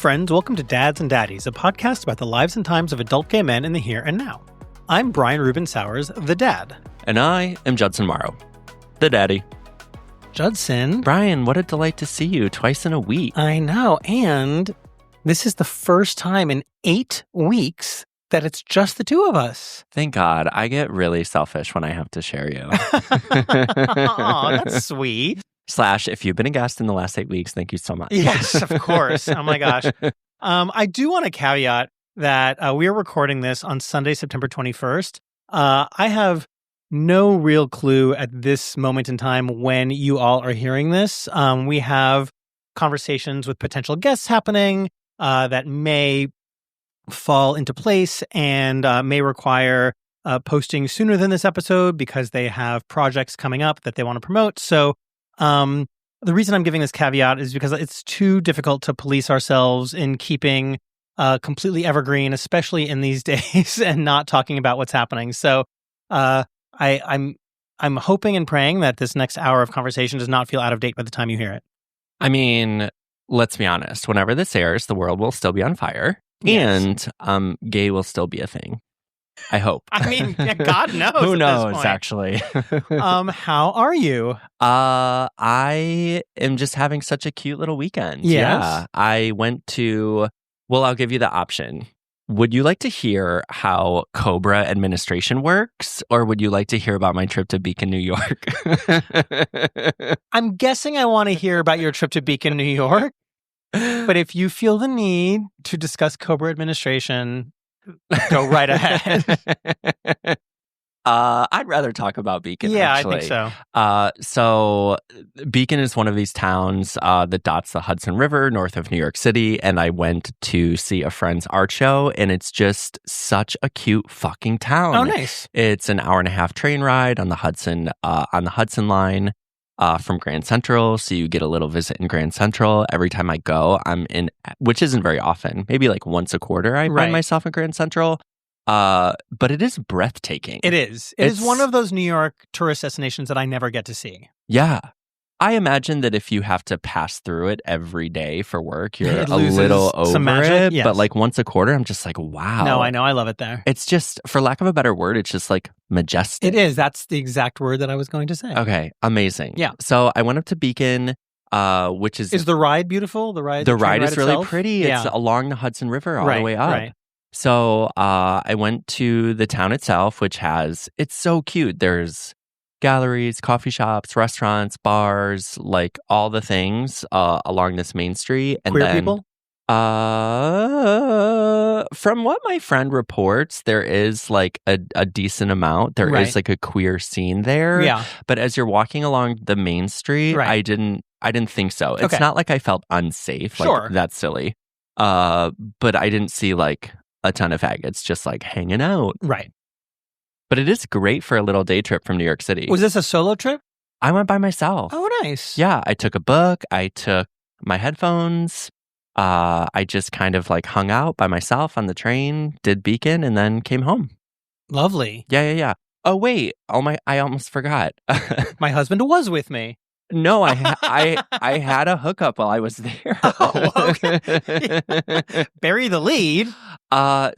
friends. Welcome to Dads and Daddies, a podcast about the lives and times of adult gay men in the here and now. I'm Brian Ruben Sowers, the dad. And I am Judson Morrow, the daddy. Judson. Brian, what a delight to see you twice in a week. I know, and this is the first time in 8 weeks that it's just the two of us. Thank God. I get really selfish when I have to share you. Aw, that's sweet. / if you've been a guest in the last 8 weeks, thank you so much. Yes, of course. Oh my gosh. I do want to caveat that we are recording this on Sunday, September 21st. I have no real clue at this moment in time when you all are hearing this. We have conversations with potential guests happening that may fall into place and may require posting sooner than this episode because they have projects coming up that they want to promote. So the reason I'm giving this caveat is because it's too difficult to police ourselves in keeping completely evergreen, especially in these days, and not talking about what's happening. So I'm hoping and praying that this next hour of conversation does not feel out of date by the time you hear it. I mean, let's be honest. Whenever this airs, the world will still be on fire. Yes. And gay will still be a thing. I hope. I mean, God knows. Who at knows, this point. actually. How are you? I am just having such a cute little weekend. Yes. Yeah. I went to, well, I'll give you the option. Would you like to hear how Cobra administration works, or would you like to hear about my trip to Beacon, New York? I'm guessing I want to hear about your trip to Beacon, New York. But if you feel the need to discuss Cobra administration, go right ahead. I'd rather talk about Beacon. Yeah, actually. I think so. So Beacon is one of these towns that dots the Hudson River north of New York City. And I went to see a friend's art show, and it's just such a cute fucking town. Oh, nice. It's an hour-and-a-half train ride on the Hudson line from Grand Central. So you get a little visit in Grand Central. Every time I go, I'm in, which isn't very often, maybe like once a quarter, I find myself in Grand Central. But it is breathtaking. It is. It is one of those New York tourist destinations that I never get to see. Yeah. I imagine that if you have to pass through it every day for work, you're It a loses little some over magic, it. yes. But like once a quarter, I'm just like, wow. No, I know. I love it there. It's just, for lack of a better word, it's just like majestic. It is. That's the exact word that I was going to say. Okay. Amazing. Yeah. So I went up to Beacon, which is... Is the ride beautiful? The ride is really itself? pretty. Yeah. It's along the Hudson River all the way up. Right. So I went to the town itself, which it's so cute. There's galleries, coffee shops, restaurants, bars, like all the things along this main street. And Queer people? From what my friend reports, there is like a decent amount. There is like a queer scene there. Yeah. But as you're walking along the main street, I didn't think so. It's not like I felt unsafe. Like, sure. That's silly. But I didn't see like a ton of faggots just like hanging out. Right. But it is great for a little day trip from New York City. Was this a solo trip? I went by myself. Oh, nice. Yeah, I took a book. I took my headphones. I just kind of like hung out by myself on the train, did Beacon, and then came home. Lovely. Yeah. Oh, wait. I almost forgot. My husband was with me. No, I had a hookup while I was there. Oh, okay. Bury the lead.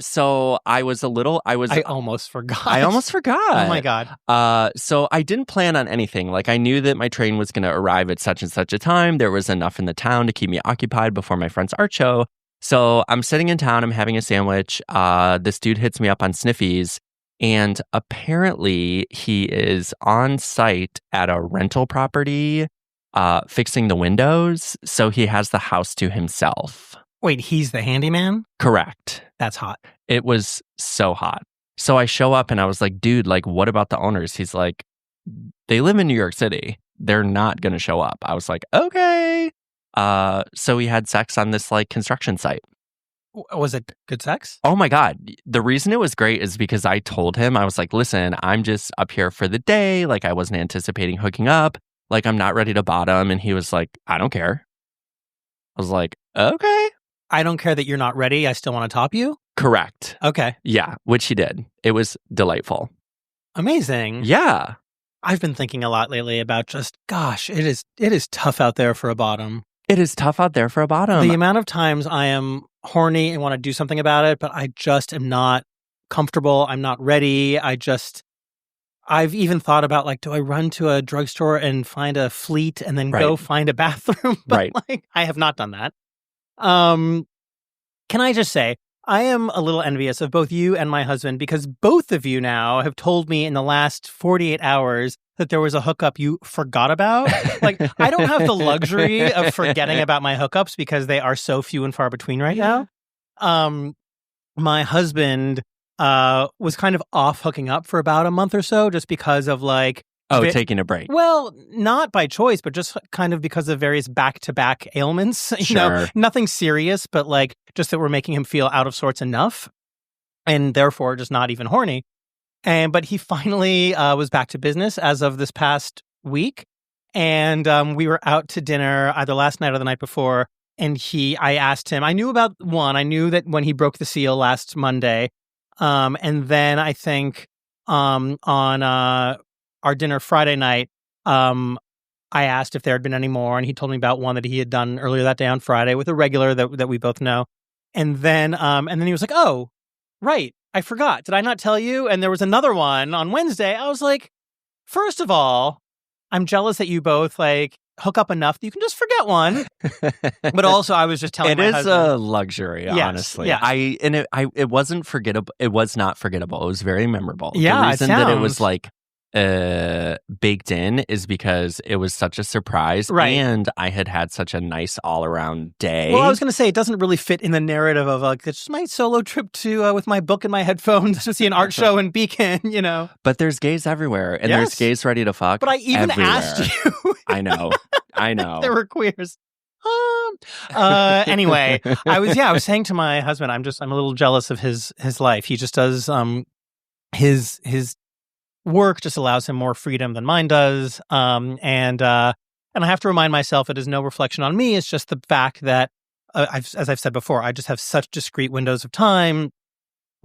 So I almost forgot. I almost forgot. Oh my God. So I didn't plan on anything. Like I knew that my train was going to arrive at such and such a time. There was enough in the town to keep me occupied before my friend's art show. So I'm sitting in town. I'm having a sandwich. This dude hits me up on Sniffies. And apparently he is on site at a rental property fixing the windows. So he has the house to himself. Wait, he's the handyman? Correct. That's hot. It was so hot. So I show up and I was like, dude, like, what about the owners? He's like, they live in New York City. They're not going to show up. I was like, okay. So we had sex on this like construction site. Was it good sex? Oh my God. The reason it was great is because I told him, I was like, listen, I'm just up here for the day. Like I wasn't anticipating hooking up. Like I'm not ready to bottom. And he was like, I don't care. I was like, okay. I don't care that you're not ready. I still want to top you? Correct. Okay. Yeah, which he did. It was delightful. Amazing. Yeah. I've been thinking a lot lately about just, gosh, it is tough out there for a bottom. It is tough out there for a bottom. The amount of times I am horny and want to do something about it, but I just am not comfortable. I'm not ready. I've even thought about, like, do I run to a drugstore and find a Fleet and then go find a bathroom? But like, I have not done that. Can I just say, I am a little envious of both you and my husband, because both of you now have told me in the last 48 hours that there was a hookup you forgot about. Like, I don't have the luxury of forgetting about my hookups because they are so few and far between right now. My husband was kind of off hooking up for about a month or so, just because of like... taking a break. Well, not by choice, but just kind of because of various back-to-back ailments. You know, nothing serious, but like just that were making him feel out of sorts enough, and therefore just not even horny. But he finally was back to business as of this past week, and we were out to dinner either last night or the night before. And I asked him. I knew about one. I knew that when he broke the seal last Monday, and then I think on our dinner Friday night, I asked if there had been any more, and he told me about one that he had done earlier that day on Friday with a regular that we both know. And then he was like, "Oh, right, I forgot. Did I not tell you?" And there was another one on Wednesday. I was like, first of all, I'm jealous that you both like hook up enough that you can just forget one. But also, I was just telling my husband. It is a luxury, honestly. Yes. It wasn't forgettable. It was not forgettable. It was very memorable. Yeah, the reason that it was like baked in is because it was such a surprise, and I had such a nice all-around day. Well, I was going to say, it doesn't really fit in the narrative of like, it's just my solo trip to with my book and my headphones to see an art show in Beacon, you know. But there's gays everywhere, and there's gays ready to fuck. But I even asked you. I know. There were queers. Anyway, I was saying to my husband, I'm a little jealous of his life. He just does his work just allows him more freedom than mine does. And I have to remind myself it is no reflection on me. It's just the fact that, as I've said before, I just have such discrete windows of time.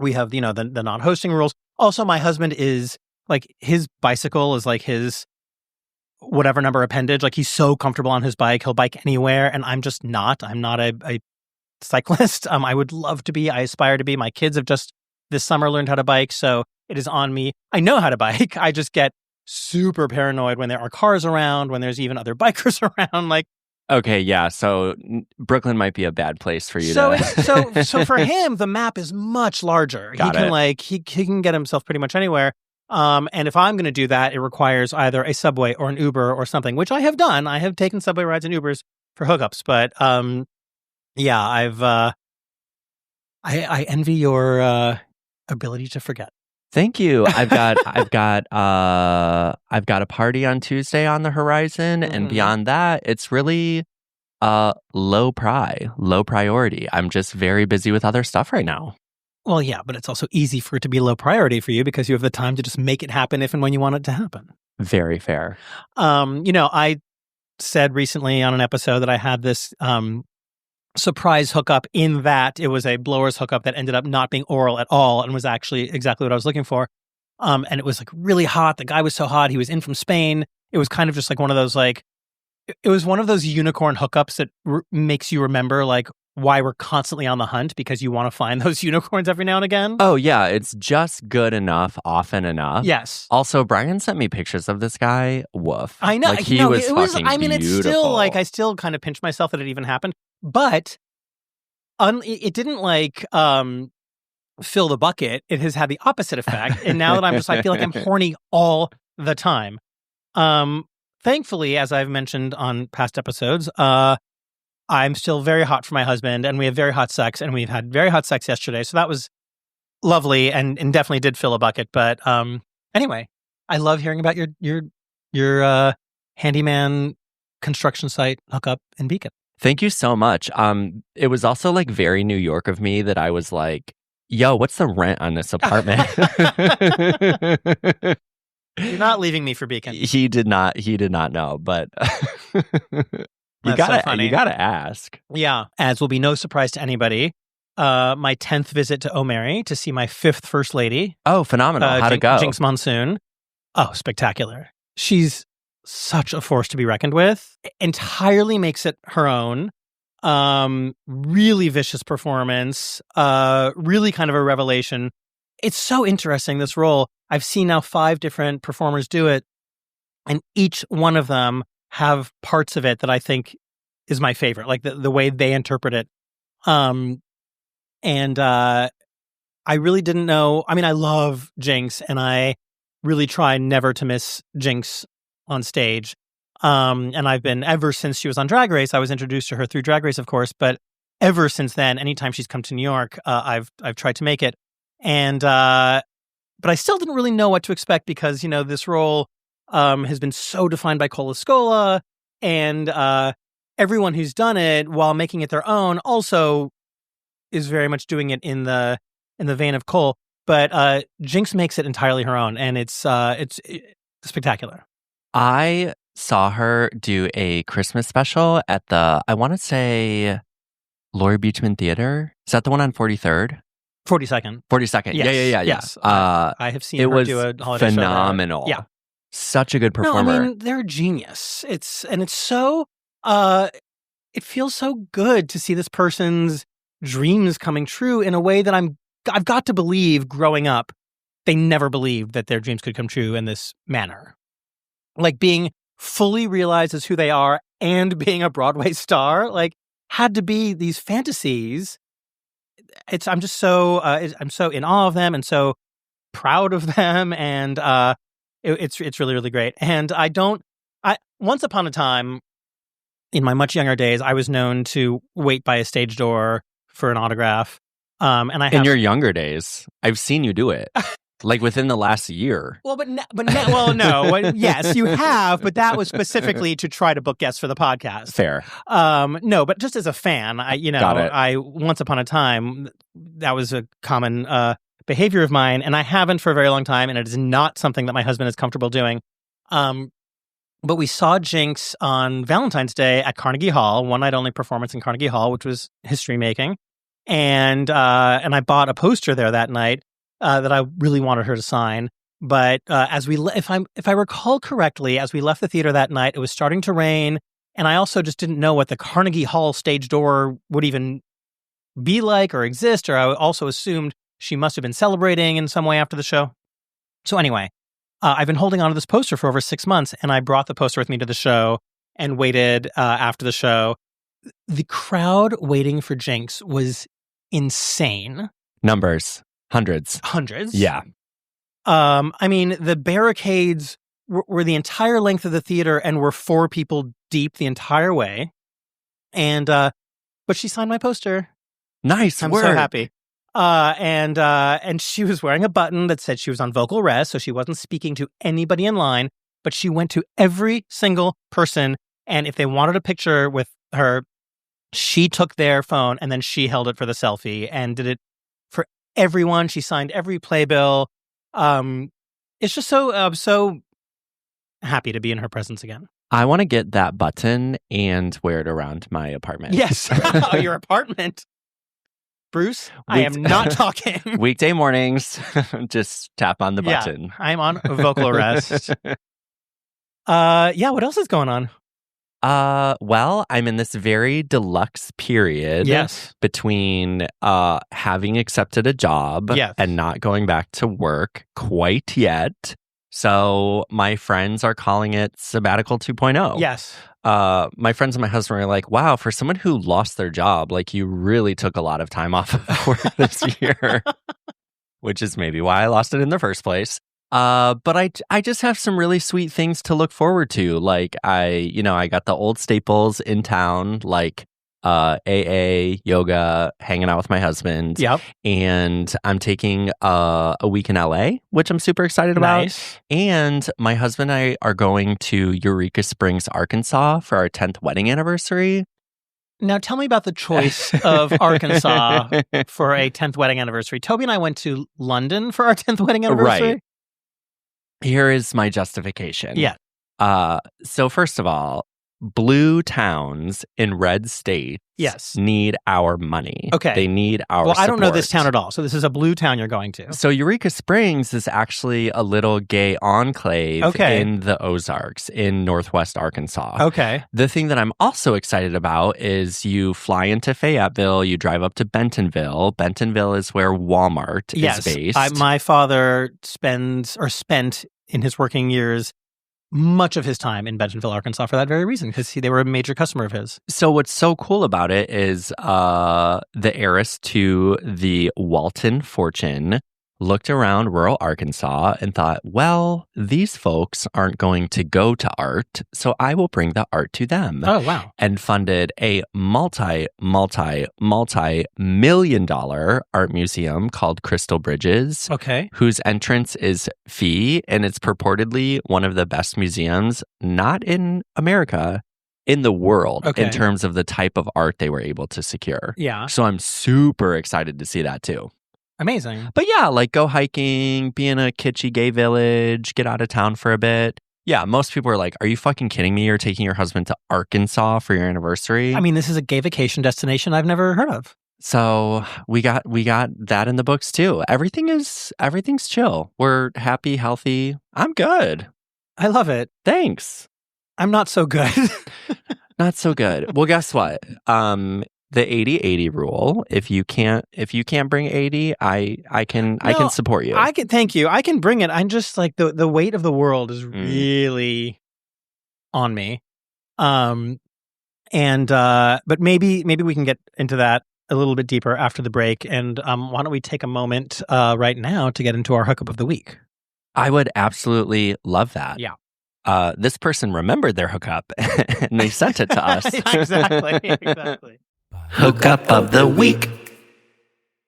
We have, the not hosting rules. Also, my husband is like, his bicycle is like his whatever number appendage. Like, he's so comfortable on his bike. He'll bike anywhere. And I'm just not. I'm not a cyclist. I would love to be. I aspire to be. My kids have just this summer learned how to bike. So it is on me. I know how to bike. I just get super paranoid when there are cars around, when there's even other bikers around. Like, okay, yeah. So Brooklyn might be a bad place for you. So for him, the map is much larger. He can get himself pretty much anywhere. And if I'm going to do that, it requires either a subway or an Uber or something, which I have done. I have taken subway rides and Ubers for hookups, but I envy your ability to forget. Thank you. I've got a party on Tuesday on the horizon, and beyond that, it's really low priority. I'm just very busy with other stuff right now. Well, yeah, but it's also easy for it to be low priority for you because you have the time to just make it happen if and when you want it to happen. Very fair. I said recently on an episode that I had this surprise hookup, in that it was a blower's hookup that ended up not being oral at all and was actually exactly what I was looking for. And it was like really hot. The guy was so hot. He was in from Spain. It was kind of just like one of those, like, it was one of those unicorn hookups that makes you remember like why we're constantly on the hunt, because you want to find those unicorns every now and again. Oh yeah, it's just good enough, often enough. Yes. Also, Brian sent me pictures of this guy. Woof. I know. Like, he was fucking it's beautiful. still like, I still kind of pinch myself that it even happened, but it didn't like fill the bucket. It has had the opposite effect, and now that I feel like I'm horny all the time. Thankfully, as I've mentioned on past episodes, I'm still very hot for my husband, and we have very hot sex, and we've had very hot sex yesterday. So that was lovely and definitely did fill a bucket. But anyway, I love hearing about your handyman construction site hookup in Beacon. Thank you so much. It was also like very New York of me that I was like, yo, what's the rent on this apartment? You're not leaving me for Beacon. He did not know, but you gotta ask. Yeah, as will be no surprise to anybody. My 10th visit to O'Mary to see my 5th first lady. Oh, phenomenal! How'd it go? Jinx Monsoon. Oh, spectacular. She's such a force to be reckoned with. Entirely makes it her own. Really vicious performance. Really kind of a revelation. It's so interesting, this role. I've seen now 5 different performers do it, and each one of them have parts of it that I think is my favorite, like the way they interpret it. I really didn't know. I mean, I love Jinx, and I really try never to miss Jinx on stage. And I've been, ever since she was on Drag Race, I was introduced to her through Drag Race, of course, but ever since then, anytime she's come to New York, I've tried to make it. And, but I still didn't really know what to expect because, this role, has been so defined by Cola Scola, and, everyone who's done it while making it their own also is very much doing it in the vein of Cole. But, Jinx makes it entirely her own, and it's spectacular. I saw her do a Christmas special at I want to say, Laurie Beachman Theater. Is that the one on 43rd? 42nd. 42nd. Yes. Yeah. Yes. I have seen her do a holiday show. Phenomenal. Yeah. Such a good performer. No, I mean, they're a genius. It's so, it feels so good to see this person's dreams coming true in a way that I've got to believe growing up, they never believed that their dreams could come true in this manner. Like being fully realized as who they are and being a Broadway star, like had to be these fantasies. I'm just so, I'm so in awe of them and so proud of them. And, it's really, really great. And once upon a time in my much younger days, I was known to wait by a stage door for an autograph. In your younger days, I've seen you do it. Like within the last year. Well, no. Yes, you have, but that was specifically to try to book guests for the podcast. Fair. No, but just as a fan, I once upon a time, that was a common behavior of mine, and I haven't for a very long time, and it is not something that my husband is comfortable doing. But we saw Jinx on Valentine's Day at Carnegie Hall, one night only performance in Carnegie Hall, which was history making, and I bought a poster there that night. That I really wanted her to sign, but if I recall correctly, as we left the theater that night, it was starting to rain, and I also just didn't know what the Carnegie Hall stage door would even be like or exist. Or I also assumed she must have been celebrating in some way after the show. So anyway, I've been holding on to this poster for over 6 months, and I brought the poster with me to the show and waited after the show. The crowd waiting for Jinx was insane. Numbers. Hundreds. Yeah. I mean, the barricades were the entire length of the theater and were 4 people deep the entire way. And, but she signed my poster. Nice. I'm so happy. And she was wearing a button that said she was on vocal rest, so she wasn't speaking to anybody in line, but she went to every single person. And if they wanted a picture with her, she took their phone and then she held it for the selfie and did it for everyone. She signed every playbill. It's just so happy to be in her presence again. I want to get that button and wear it around my apartment. Yes. Your apartment. Bruce, I am not talking. Weekday mornings, just tap on the button. Yeah, I'm on vocal arrest. What else is going on? Well, I'm in this very deluxe period between having accepted a job and not going back to work quite yet. So my friends are calling it sabbatical 2.0. Yes. My friends and my husband are like, wow, for someone who lost their job, like you really took a lot of time off of work this year, which is maybe why I lost it in the first place. But I just have some really sweet things to look forward to. Like I got the old staples in town, like AA, yoga, hanging out with my husband. Yep. And I'm taking a week in LA, which I'm super excited about. Nice. And my husband and I are going to Eureka Springs, Arkansas for our 10th wedding anniversary. Now tell me about the choice of Arkansas for a 10th wedding anniversary. Toby and I went to London for our 10th wedding anniversary. Right. Here is my justification. Yeah. So first of all, blue towns in red states Yes. need our money. Okay. They need our Well, I don't know support. this town at all. So this is a blue town you're going to. So Eureka Springs is actually a little gay enclave in the Ozarks in northwest Arkansas. Okay. The thing that I'm also excited about is you fly into Fayetteville, you drive up to Bentonville. Bentonville is where Walmart is based. My father spent in his working years much of his time in Bentonville, Arkansas for that very reason, because they were a major customer of his. So what's so cool about it is the heiress to the Walton fortune looked around rural Arkansas and thought, well, these folks aren't going to go to art, so I will bring the art to them. Oh, wow. And funded a multi-million-dollar art museum called Crystal Bridges. Okay. Whose entrance is fee, and it's purportedly one of the best museums, not in America, in the world, in terms of the type of art they were able to secure. Yeah. So I'm super excited to see that too. Amazing. But yeah, like go hiking, be in a kitschy gay village, get out of town for a bit. Yeah, most people are like, are you fucking kidding me? You're taking your husband to Arkansas for your anniversary? I mean, this is a gay vacation destination I've never heard of. So we got that in the books too. Everything's chill. We're happy, healthy. I'm good. I love it. Thanks. I'm not so good. Not so good. Well, guess what? The 80-80 rule. If you can't bring 80, I can support you. Thank you. I can bring it. I'm just like the weight of the world is really on me. But maybe we can get into that a little bit deeper after the break. And why don't we take a moment right now to get into our hookup of the week? I would absolutely love that. Yeah. This person remembered their hookup and they sent it to us. Exactly. Hookup of the week.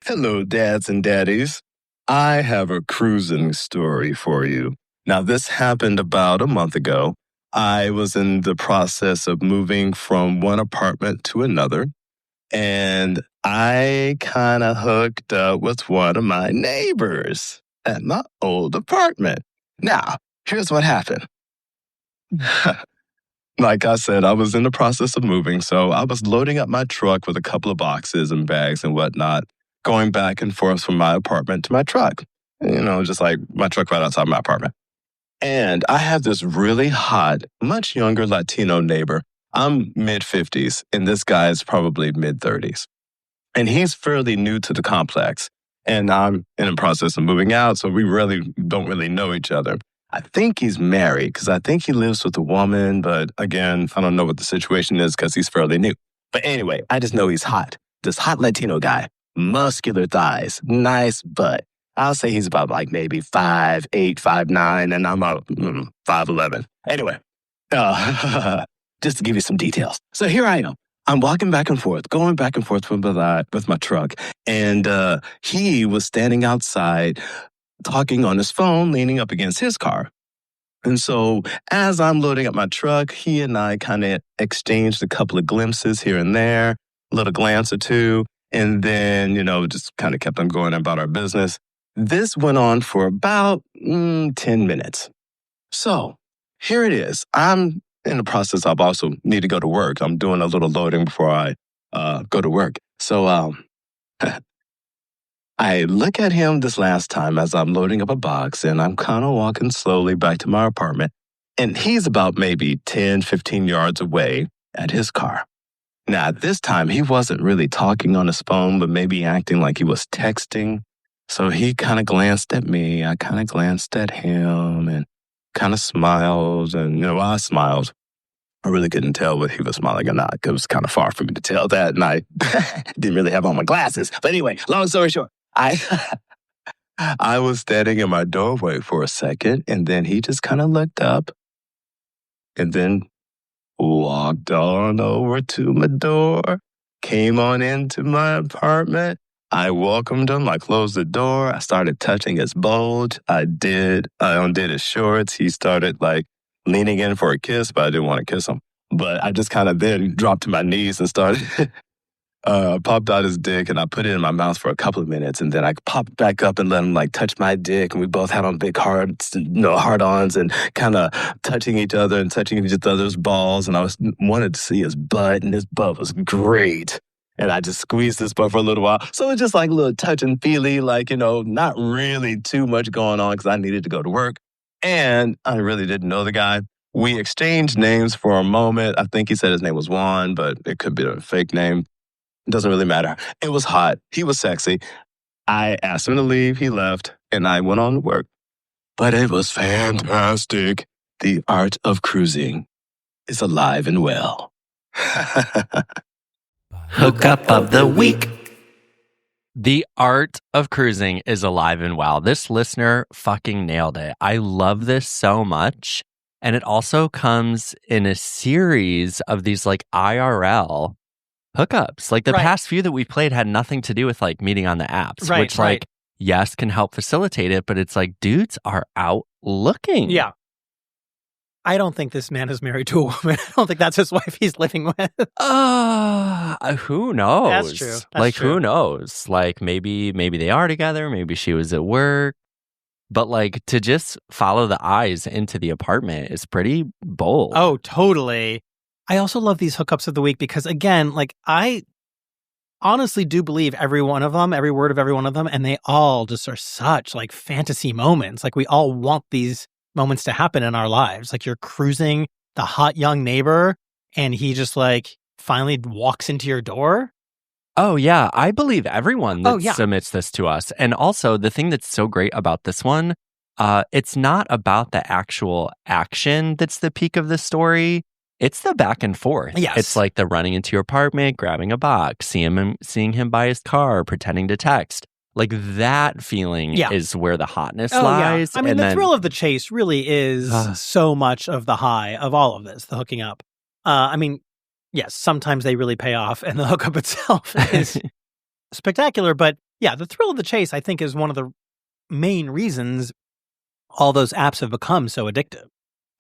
Hello, dads and daddies. I have a cruising story for you. Now, this happened about a month ago. I was in the process of moving from one apartment to another, and I kind of hooked up with one of my neighbors at my old apartment. Now, here's what happened. Like I said, I was in the process of moving, so I was loading up my truck with a couple of boxes and bags and whatnot, going back and forth from my apartment to my truck. Just like my truck right outside my apartment. And I have this really hot, much younger Latino neighbor. I'm mid-50s, and this guy is probably mid-30s. And he's fairly new to the complex. And I'm in the process of moving out, so we really don't really know each other. I think he's married because I think he lives with a woman. But again, I don't know what the situation is because he's fairly new. But anyway, I just know he's hot. This hot Latino guy, muscular thighs, nice butt. I'll say he's about like maybe 5'8", 5'9", and I'm about 5'11". Anyway, just to give you some details. So here I am. I'm walking back and forth, going back and forth with my truck. And he was standing outside talking on his phone, leaning up against his car. And so as I'm loading up my truck, he and I kind of exchanged a couple of glimpses here and there, a little glance or two, and then, just kind of kept on going about our business. This went on for about 10 minutes. So here it is. I'm in the process of also need to go to work. I'm doing a little loading before I go to work. So I look at him this last time as I'm loading up a box, and I'm kind of walking slowly back to my apartment. And he's about maybe 10, 15 yards away at his car. Now, at this time, he wasn't really talking on his phone, but maybe acting like he was texting. So he kind of glanced at me. I kind of glanced at him and kind of smiled. And, I smiled. I really couldn't tell whether he was smiling or not because it was kind of far for me to tell that. And I didn't really have on my glasses. But anyway, long story short, I was standing in my doorway for a second, and then he just kind of looked up and then walked on over to my door, came on into my apartment. I welcomed him. I closed the door. I started touching his bulge. I undid his shorts. He started leaning in for a kiss, but I didn't want to kiss him. But I just kind of then dropped to my knees and started popped out his dick and I put it in my mouth for a couple of minutes and then I popped back up and let him like touch my dick and we both had on big hard-ons and kind of touching each other and touching each other's balls and I wanted to see his butt and his butt was great. And I just squeezed his butt for a little while. So it's just like a little touch and feely, like, not really too much going on because I needed to go to work. And I really didn't know the guy. We exchanged names for a moment. I think he said his name was Juan, but it could be a fake name. It doesn't really matter. It was hot. He was sexy. I asked him to leave. He left, and I went on to work. But it was fantastic. The art of cruising is alive and well. Hookup of the week. The art of cruising is alive and well. This listener fucking nailed it. I love this so much. And it also comes in a series of these like IRL hookups. Like the past few that we played had nothing to do with like meeting on the apps, which like, yes, can help facilitate it, but it's like dudes are out looking. Yeah. I don't think this man is married to a woman. I don't think that's his wife he's living with. Who knows? That's true. Who knows? Like maybe they are together. Maybe she was at work. But like to just follow the eyes into the apartment is pretty bold. Oh, totally. I also love these hookups of the week because, again, like I honestly do believe every one of them, every word of every one of them, and they all just are such like fantasy moments. Like we all want these moments to happen in our lives. Like you're cruising the hot young neighbor and he just like finally walks into your door. Oh, yeah. I believe everyone that submits this to us. And also the thing that's so great about this one, it's not about the actual action that's the peak of the story. It's the back and forth. Yes. It's like the running into your apartment, grabbing a box, seeing him by his car, pretending to text. Like that feeling is where the hotness lies. Yeah. I mean, the thrill of the chase really is so much of the high of all of this, the hooking up. I mean, yes, sometimes they really pay off and the hookup itself is spectacular. But yeah, the thrill of the chase, I think, is one of the main reasons all those apps have become so addictive.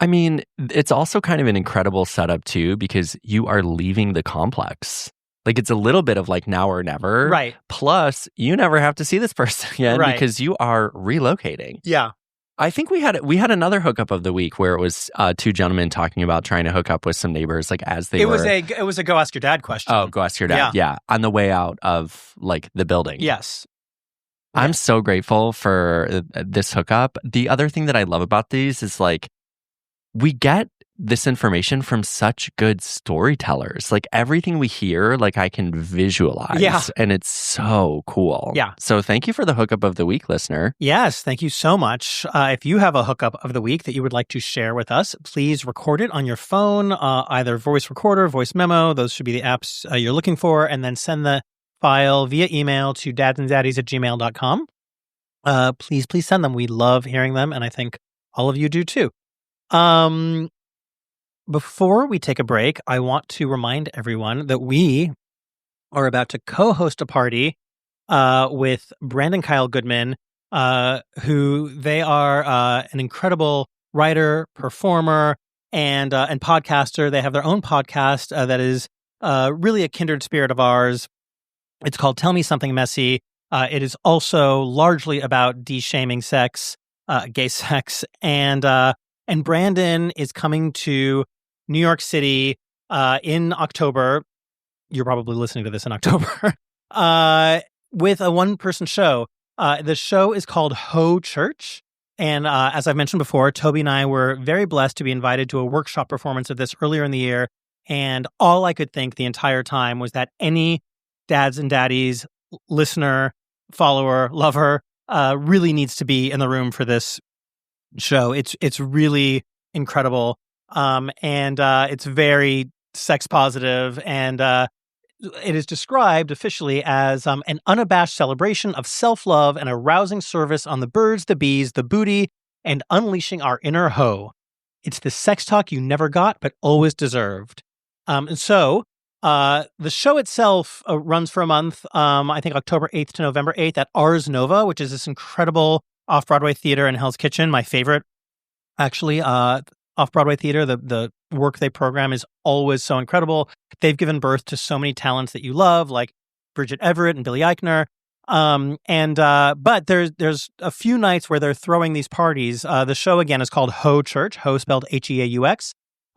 I mean, it's also kind of an incredible setup too, because you are leaving the complex. Like it's a little bit of like now or never. Right. Plus, you never have to see this person again because you are relocating. Yeah. I think we had another hookup of the week where it was two gentlemen talking about trying to hook up with some neighbors, like as they were. It was a go ask your dad question. Oh, go ask your dad. Yeah. On the way out of like the building. Yes. I'm so grateful for this hookup. The other thing that I love about these is like we get this information from such good storytellers. Like everything we hear, like I can visualize. Yeah. And it's so cool. Yeah. So thank you for the hookup of the week, listener. Yes, thank you so much. If you have a hookup of the week that you would like to share with us, please record it on your phone, either voice recorder, voice memo. Those should be the apps you're looking for. And then send the file via email to dadsanddaddies@gmail.com. Please send them. We love hearing them. And I think all of you do too. Before we take a break, I want to remind everyone that we are about to co-host a party with Brandon Kyle Goodman, who they are an incredible writer, performer, and podcaster. They have their own podcast that is really a kindred spirit of ours. It's called Tell Me Something Messy. It is also largely about de-shaming sex, gay sex, and Brandon is coming to New York City in October. You're probably listening to this in October with a one-person show. The show is called Ho Church. And as I've mentioned before, Toby and I were very blessed to be invited to a workshop performance of this earlier in the year. And all I could think the entire time was that any dads and daddies, listener, follower, lover, really needs to be in the room for this show. It's really incredible. And it's very sex positive, and it is described officially as an unabashed celebration of self-love and a rousing service on the birds, the bees, the booty, and unleashing our inner hoe. It's the sex talk you never got but always deserved. And so the show itself runs for a month, I think October 8th to November 8th at Ars Nova, which is this incredible off-Broadway theater in Hell's Kitchen, my favorite, actually. off-Broadway theater. The work they program is always so incredible. They've given birth to so many talents that you love, like Bridget Everett and Billy Eichner. But there's a few nights where they're throwing these parties. The show again is called Ho Church, Ho spelled Heaux.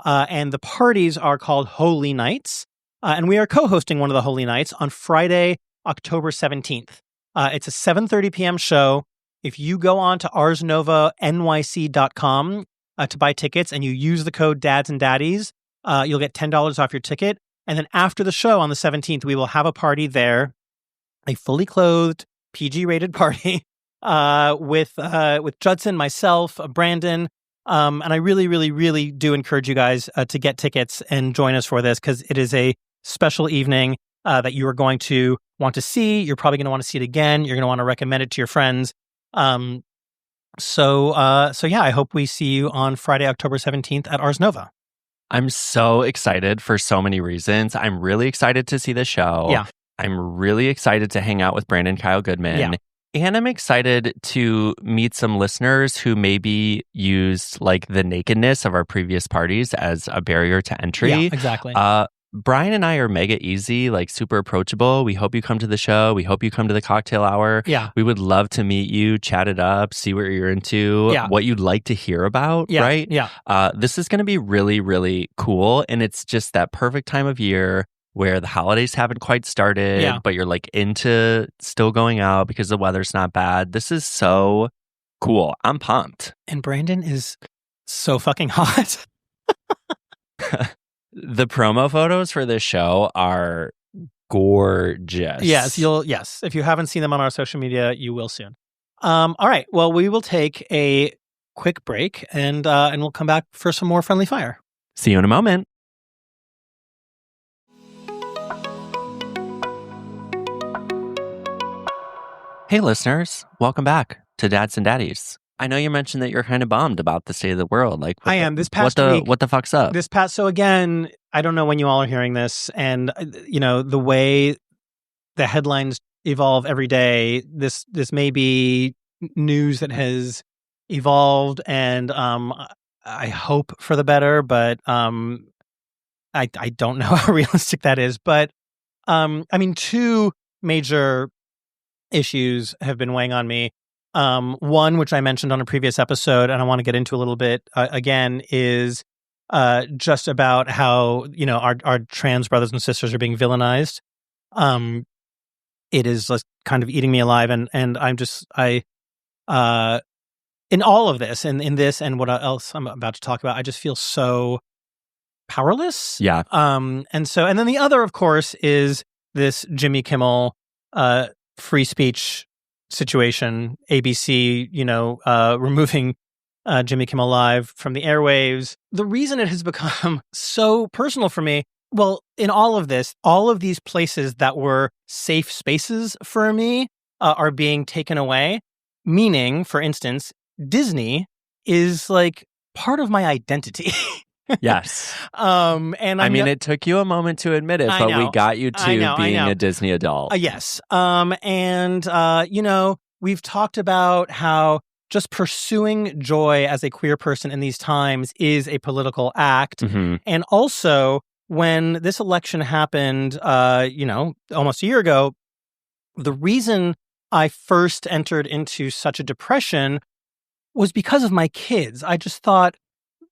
And the parties are called Holy Nights. And we are co-hosting one of the Holy Nights on Friday, October 17th. It's a 7:30 p.m. show. If you go on to arsnovanyc.com to buy tickets and you use the code DADS and Daddies, you'll get $10 off your ticket. And then after the show on the 17th, we will have a party there, a fully clothed, PG-rated party with Judson, myself, Brandon. And I really, really, really do encourage you guys to get tickets and join us for this because it is a special evening that you are going to want to see. You're probably going to want to see it again. You're going to want to recommend it to your friends. So yeah, I hope we see you on Friday, October 17th at Ars Nova. I'm so excited for so many reasons. I'm really excited to see the show. Yeah. I'm really excited to hang out with Brandon Kyle Goodman. Yeah. And I'm excited to meet some listeners who maybe used like the nakedness of our previous parties as a barrier to entry. Yeah, exactly. Brian and I are mega easy, like super approachable. We hope you come to the show. We hope you come to the cocktail hour. Yeah. We would love to meet you, chat it up, see what you're into, what you'd like to hear about, right? Yeah. This is going to be really, really cool. And it's just that perfect time of year where the holidays haven't quite started, but you're like into still going out because the weather's not bad. This is so cool. I'm pumped. And Brandon is so fucking hot. The promo photos for this show are gorgeous. Yes, if you haven't seen them on our social media, you will soon. All right. Well, we will take a quick break and we'll come back for some more friendly fire. See you in a moment. Hey, listeners. Welcome back to Dads and Daddies. I know you mentioned that you're kind of bummed about the state of the world. Like, I am. This past week, what the fuck's up? So again, I don't know when you all are hearing this, and the way the headlines evolve every day, this may be news that has evolved, and I hope for the better, but I don't know how realistic that is. But two major issues have been weighing on me. One, which I mentioned on a previous episode, and I want to get into a little bit again, is just about how our trans brothers and sisters are being villainized. It is kind of eating me alive, and I'm just in all of this, in this, and what else I'm about to talk about, I just feel so powerless. Yeah. And then the other, of course, is this Jimmy Kimmel free speech situation, ABC, removing Jimmy Kimmel Live from the airwaves. The reason it has become so personal for me, well, in all of this, all of these places that were safe spaces for me are being taken away. Meaning, for instance, Disney is like part of my identity. Yes. And it took you a moment to admit it, but we got you to being a Disney adult. Yes. We've talked about how just pursuing joy as a queer person in these times is a political act. Mm-hmm. And also, when this election happened, almost a year ago, the reason I first entered into such a depression was because of my kids. I just thought,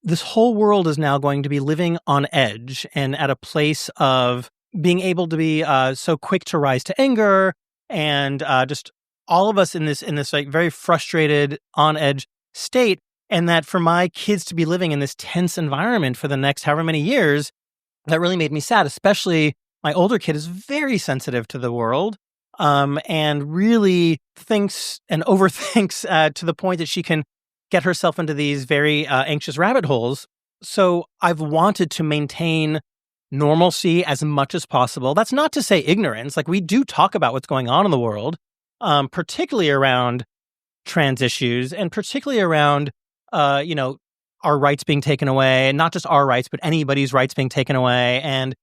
this whole world is now going to be living on edge and at a place of being able to be so quick to rise to anger, and just all of us in this like very frustrated, on edge state. And that for my kids to be living in this tense environment for the next however many years, that really made me sad. Especially my older kid is very sensitive to the world, and really thinks and overthinks to the point that she can get herself into these very anxious rabbit holes. So I've wanted to maintain normalcy as much as possible. That's not to say ignorance. Like, we do talk about what's going on in the world, particularly around trans issues, and particularly around, our rights being taken away, and not just our rights, but anybody's rights being taken away, and,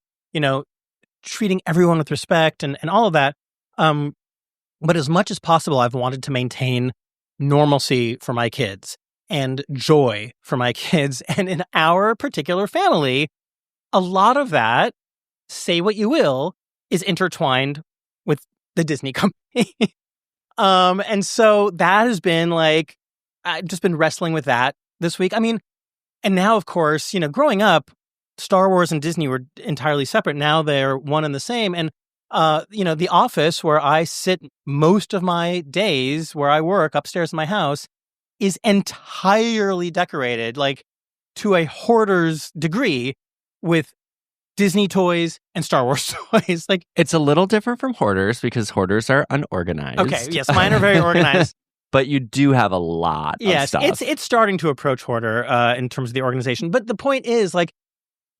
treating everyone with respect and all of that. But as much as possible, I've wanted to maintain normalcy for my kids. and joy for my kids. And in our particular family, a lot of that, say what you will, is intertwined with the Disney company. And so that has been like, I've just been wrestling with that this week. I mean, and now, of course, growing up, Star Wars and Disney were entirely separate. Now they're one and the same. And, the office where I sit most of my days, where I work upstairs in my house, is entirely decorated, like to a hoarder's degree, with Disney toys and Star Wars toys. Like, it's a little different from hoarders because hoarders are unorganized. Okay, yes, mine are very organized. But you do have a lot of stuff. Yes, it's starting to approach hoarder in terms of the organization. But the point is, like,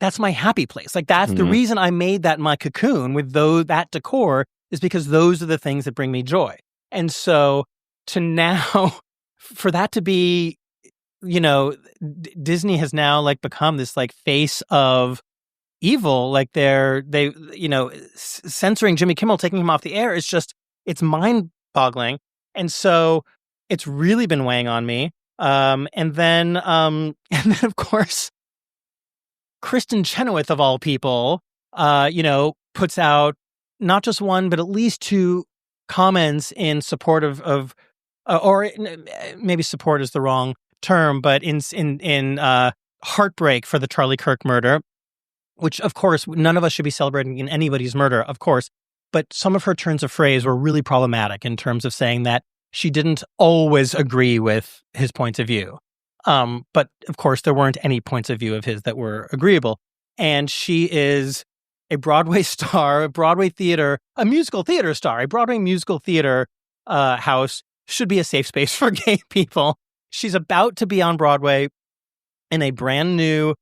that's my happy place. Like, that's the reason I made that my cocoon with that decor, is because those are the things that bring me joy. And so to now, for that to be, Disney has now like become this like face of evil. Like censoring Jimmy Kimmel, taking him off the air is just, it's mind boggling. And so it's really been weighing on me. And then of course, Kristen Chenoweth of all people, puts out not just one, but at least two comments in support of or maybe support is the wrong term, but in heartbreak for the Charlie Kirk murder, which of course none of us should be celebrating in anybody's murder, of course. But some of her turns of phrase were really problematic in terms of saying that she didn't always agree with his points of view. But of course, there weren't any points of view of his that were agreeable. And she is a Broadway star, a musical theater star. A Broadway musical theater house should be a safe space for gay people. She's about to be on Broadway in a brand new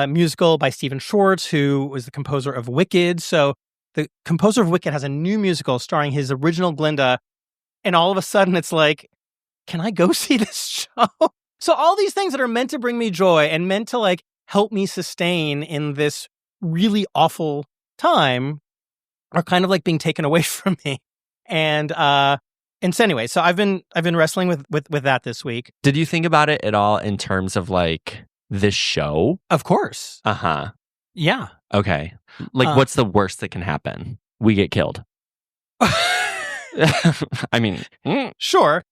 musical by Stephen Schwartz, who was the composer of Wicked. So the composer of Wicked has a new musical starring his original Glinda. And all of a sudden it's like, can I go see this show? So all these things that are meant to bring me joy and meant to like help me sustain in this really awful time are kind of like being taken away from me. And so anyway, so I've been wrestling with that this week. Did you think about it at all in terms of like this show? Of course. Uh-huh. Yeah. Okay. Like what's the worst that can happen? We get killed. I mean, sure.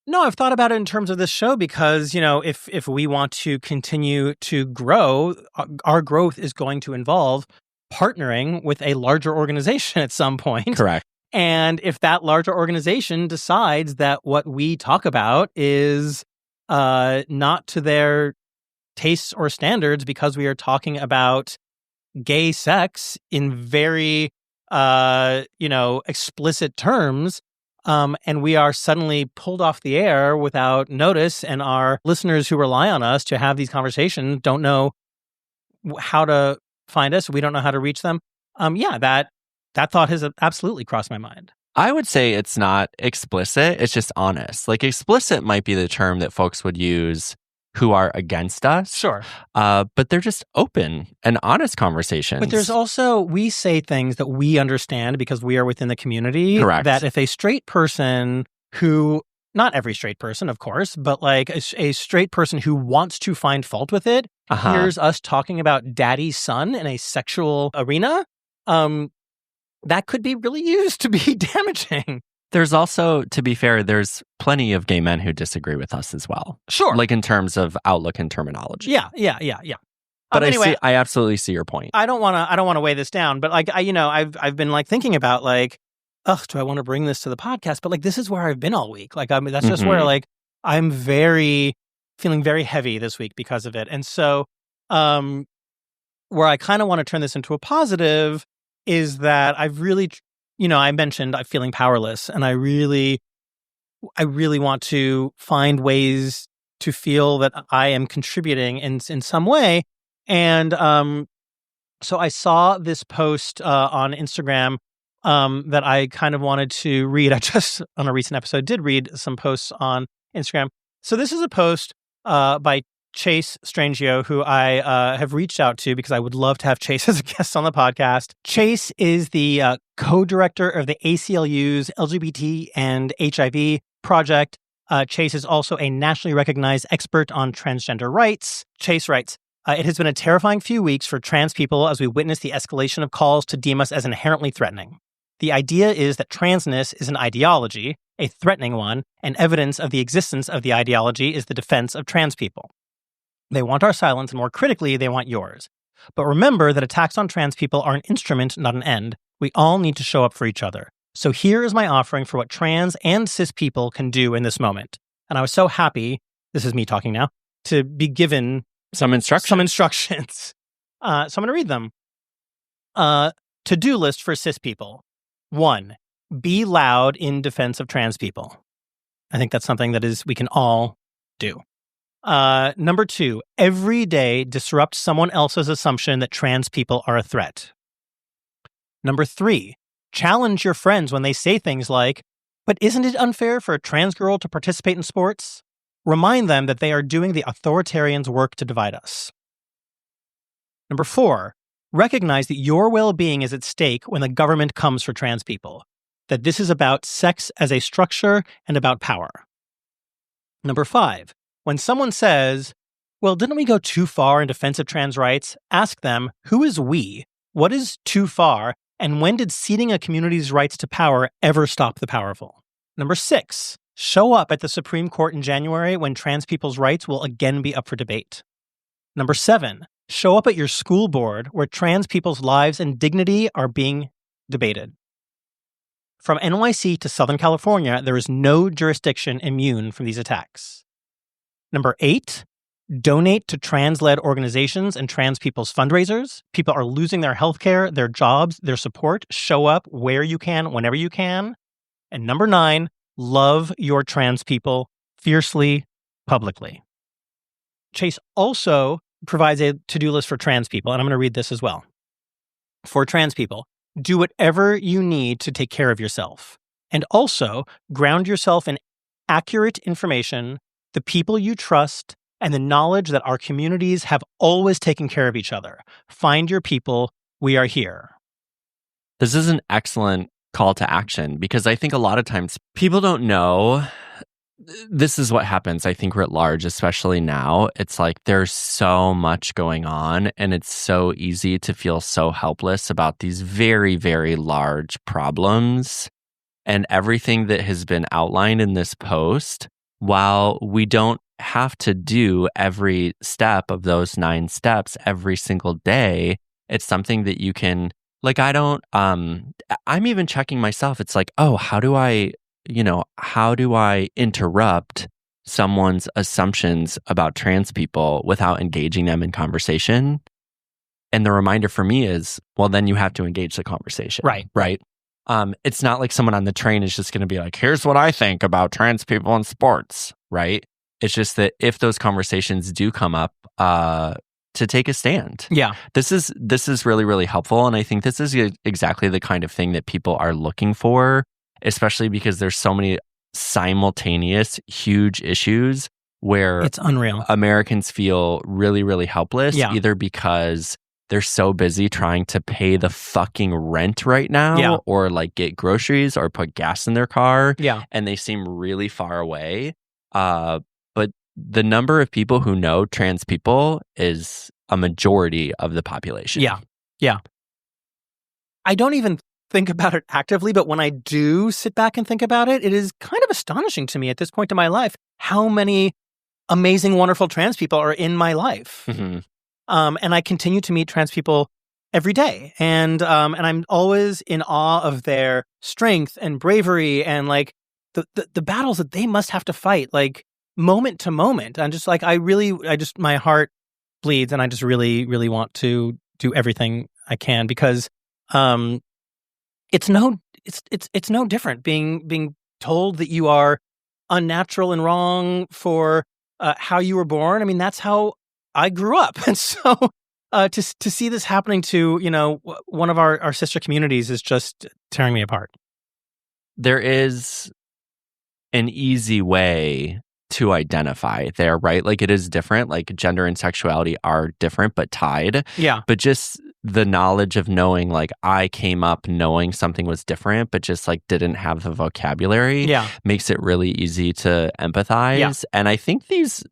No, I've thought about it in terms of this show because, if we want to continue to grow, our growth is going to involve partnering with a larger organization at some point. Correct. And if that larger organization decides that what we talk about is not to their tastes or standards because we are talking about gay sex in very, explicit terms, and we are suddenly pulled off the air without notice, and our listeners who rely on us to have these conversations don't know how to find us. We don't know how to reach them. That thought has absolutely crossed my mind. I would say it's not explicit. It's just honest. Like explicit might be the term that folks would use who are against us. Sure. But they're just open and honest conversations. But there's also, we say things that we understand because we are within the community. Correct. That if a straight person who, not every straight person, of course, but like a straight person who wants to find fault with it, hears us talking about daddy's son in a sexual arena, that could be really used to be damaging. There's also, to be fair, there's plenty of gay men who disagree with us as well. Sure. Like in terms of outlook and terminology. Yeah. But anyway, I absolutely see your point. I don't want to weigh this down, but like I've been like thinking about like, do I want to bring this to the podcast? But like this is where I've been all week. Like that's just where like I'm feeling very heavy this week because of it. And so where I kind of want to turn this into a positive is that I've really, I mentioned I'm feeling powerless, and I really want to find ways to feel that I am contributing in some way. And so I saw this post on Instagram that I kind of wanted to read. I just, on a recent episode, did read some posts on Instagram. So this is a post by Chase Strangio, who I have reached out to because I would love to have Chase as a guest on the podcast. Chase is the co-director of the ACLU's LGBT and HIV project. Chase is also a nationally recognized expert on transgender rights. Chase writes, it has been a terrifying few weeks for trans people as we witness the escalation of calls to deem us as inherently threatening. The idea is that transness is an ideology, a threatening one, and evidence of the existence of the ideology is the defense of trans people. They want our silence, and more critically, they want yours. But remember that attacks on trans people are an instrument, not an end. We all need to show up for each other. So here is my offering for what trans and cis people can do in this moment. And I was so happy, this is me talking now, to be given some instructions. So I'm going to read them. To-do list for cis people. 1, be loud in defense of trans people. I think that's something that we can all do. Number 2, every day disrupt someone else's assumption that trans people are a threat. Number 3, challenge your friends when they say things like, but isn't it unfair for a trans girl to participate in sports? Remind them that they are doing the authoritarians' work to divide us. Number 4, recognize that your well-being is at stake when the government comes for trans people, that this is about sex as a structure and about power. Number 5, when someone says, well, didn't we go too far in defense of trans rights? Ask them, who is we? What is too far? And when did ceding a community's rights to power ever stop the powerful? Number 6, show up at the Supreme Court in January when trans people's rights will again be up for debate. Number 7, show up at your school board where trans people's lives and dignity are being debated. From NYC to Southern California, there is no jurisdiction immune from these attacks. Number 8, donate to trans-led organizations and trans people's fundraisers. People are losing their healthcare, their jobs, their support. Show up where you can, whenever you can. And number 9, love your trans people fiercely, publicly. Chase also provides a to-do list for trans people, and I'm going to read this as well. For trans people, do whatever you need to take care of yourself. And also, ground yourself in accurate information, the people you trust, and the knowledge that our communities have always taken care of each other. Find your people. We are here. This is an excellent call to action because I think a lot of times people don't know. This is what happens, I think, writ large, especially now. It's like there's so much going on, and it's so easy to feel so helpless about these very, very large problems. And everything that has been outlined in this post, while we don't have to do every step of those 9 steps every single day, it's something that you can, like, I'm even checking myself. It's like, oh, how do I interrupt someone's assumptions about trans people without engaging them in conversation? And the reminder for me is, well, then you have to engage the conversation. Right. It's not like someone on the train is just going to be like, here's what I think about trans people in sports, right? It's just that if those conversations do come up, to take a stand. Yeah. This is really, really helpful. And I think this is exactly the kind of thing that people are looking for, especially because there's so many simultaneous huge issues where it's unreal. Americans feel really, really helpless, either because they're so busy trying to pay the fucking rent right now, or like get groceries or put gas in their car, and they seem really far away. But the number of people who know trans people is a majority of the population. Yeah. I don't even think about it actively, but when I do sit back and think about it, it is kind of astonishing to me at this point in my life how many amazing, wonderful trans people are in my life. Mm-hmm. And I continue to meet trans people every day. And I'm always in awe of their strength and bravery and like the battles that they must have to fight, like moment to moment. I'm just like, my heart bleeds and I just really, really want to do everything I can because it's no different being told that you are unnatural and wrong for how you were born. I mean, that's how I grew up. And so to see this happening to, one of our sister communities is just tearing me apart. There is an easy way to identify there, right? Like it is different, like gender and sexuality are different, but tied. Yeah. But just the knowledge of knowing, like, I came up knowing something was different, but just like didn't have the vocabulary, makes it really easy to empathize. Yeah. And I think these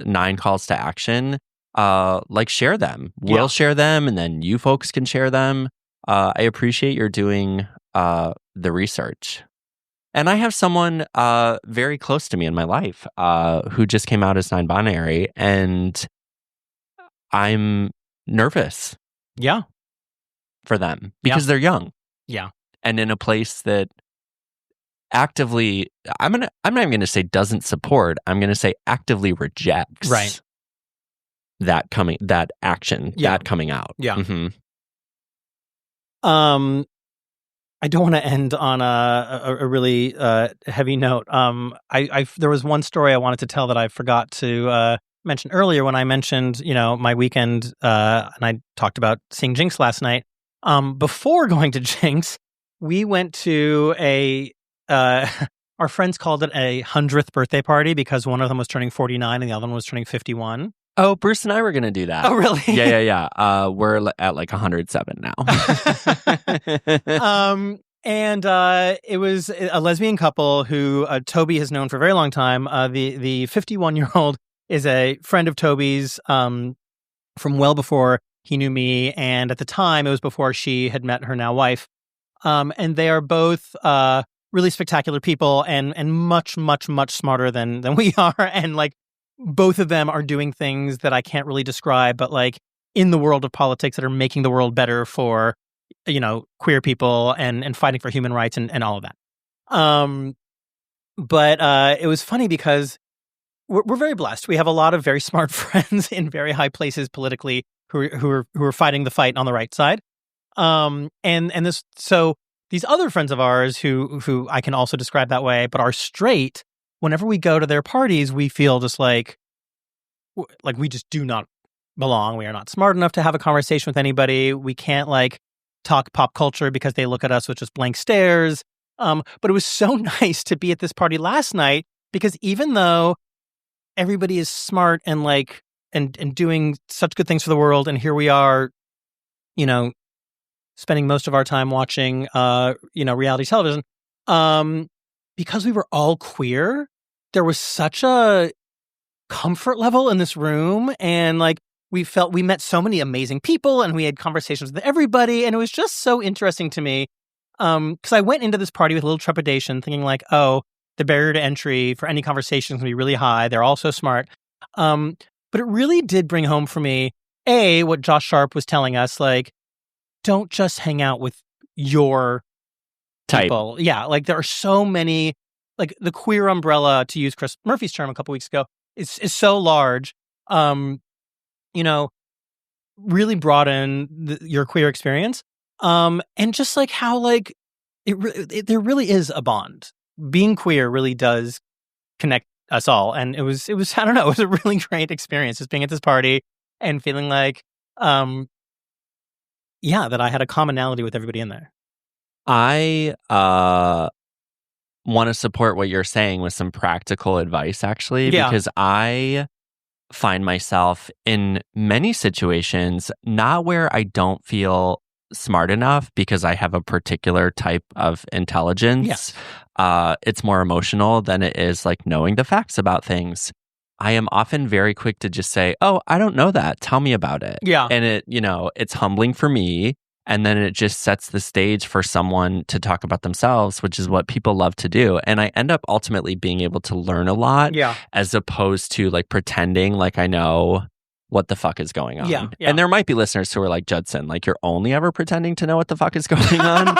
9 calls to action, like, share them. We'll share them, and then you folks can share them. I appreciate your doing the research. And I have someone very close to me in my life who just came out as non-binary, and I'm nervous. Yeah. For them because they're young. Yeah. And in a place that actively, I'm not even going to say doesn't support, I'm going to say actively rejects that action, that coming out. Yeah. Mm-hmm. I don't want to end on a really heavy note. There was one story I wanted to tell that I forgot to mentioned earlier when I mentioned, my weekend, and I talked about seeing Jinx last night. Before going to Jinx, we went to our friends called it a 100th birthday party because one of them was turning 49 and the other one was turning 51. Oh, Bruce and I were going to do that. Oh, really? Yeah. We're at like 107 now. And it was a lesbian couple who Toby has known for a very long time. The 51-year-old is a friend of Toby's from well before he knew me. And at the time, it was before she had met her now wife. And they are both really spectacular people and much, much, much smarter than we are. And like both of them are doing things that I can't really describe, but like in the world of politics that are making the world better for, queer people and fighting for human rights and all of that. But it was funny because we're very blessed. We have a lot of very smart friends in very high places politically who are fighting the fight on the right side. So these other friends of ours who I can also describe that way, but are straight. Whenever we go to their parties, we feel just like we just do not belong. We are not smart enough to have a conversation with anybody. We can't like talk pop culture because they look at us with just blank stares. But it was so nice to be at this party last night because even though everybody is smart and like and doing such good things for the world, and here we are, spending most of our time watching reality television, because we were all queer, there was such a comfort level in this room, and like we met so many amazing people and we had conversations with everybody, and it was just so interesting to me because I went into this party with a little trepidation thinking like, oh, the barrier to entry for any conversation is going to be really high. They're all so smart. But it really did bring home for me, what Josh Sharp was telling us, like, don't just hang out with your people. Type. Yeah, like there are so many, like the queer umbrella, to use Chris Murphy's term a couple weeks ago, is so large. Really broaden your queer experience. And just like how like there really is a bond. Being queer really does connect us all. And it was, I don't know, it was a really great experience just being at this party and feeling like, that I had a commonality with everybody in there. I want to support what you're saying with some practical advice, actually, because I find myself in many situations, not where I don't feel smart enough because I have a particular type of intelligence. It's more emotional than it is like knowing the facts about things. I am often very quick to just say, oh, I don't know that. Tell me about it. Yeah. And it, it's humbling for me. And then it just sets the stage for someone to talk about themselves, which is what people love to do. And I end up ultimately being able to learn a lot as opposed to like pretending like I know what the fuck is going on. Yeah. And there might be listeners who are like, Judson, like you're only ever pretending to know what the fuck is going on.